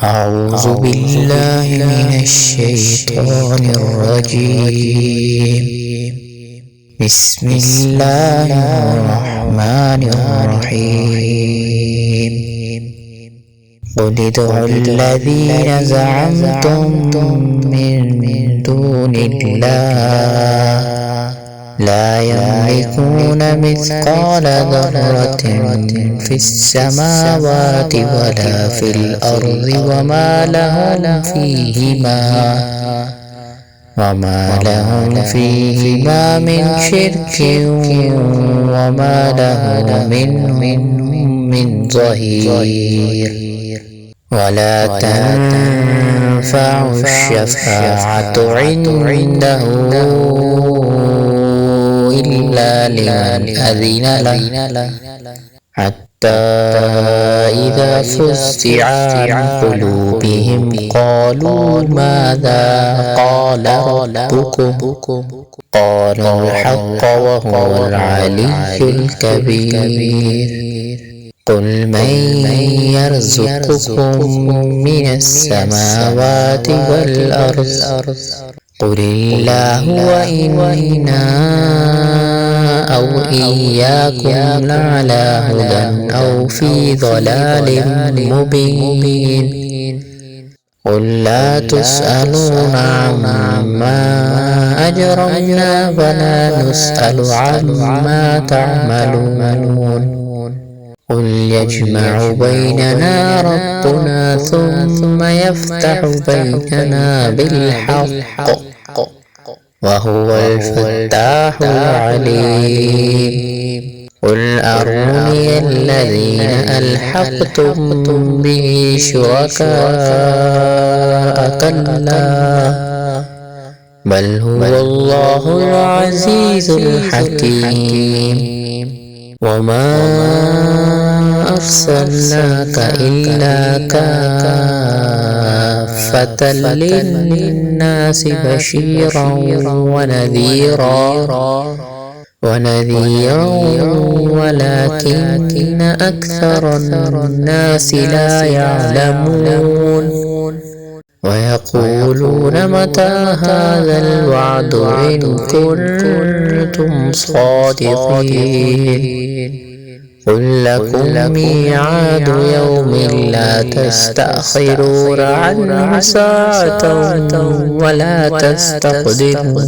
أعوذ بالله من الشيطان الرجيم. بسم الله الرحمن الرحيم. قل ادعوا الذين زعمتم من دون الله لا يملكون مثقال ذرة في السماوات ولا في الأرض وما لهم فيهما من شرك وما له منهم من ظهير. ولا تنفع الشفاعة عنده إلا لمن أذن له حتى إذا فزع عن قلوبهم قالوا ماذا قال ربكم قالوا الحق وهو العلي الكبير. قل من يرزقكم من السماوات والأرض قل الله وإنا أو إياكم لعلى هدى أو في ضلال مبين. قل لا تسألون عما أجرمنا ولا نسأل عما تعملون. قل يجمع بيننا ربنا ثم يفتح بيننا بالحق وهو الفتاح العليم. قل أروني الذين ألحقتم به شركاء كلا بل هو الله العزيز الحكيم. وما أرسلناك إلا كافة للناس بشيرا ونذيرا ولكن أكثر الناس لا يعلمون. ويقولون متى هذا الوعد إن كنتم صادقين. قل لكم ميعاد يوم لا تستأخرون عنه ساعة ولا تستقدمون.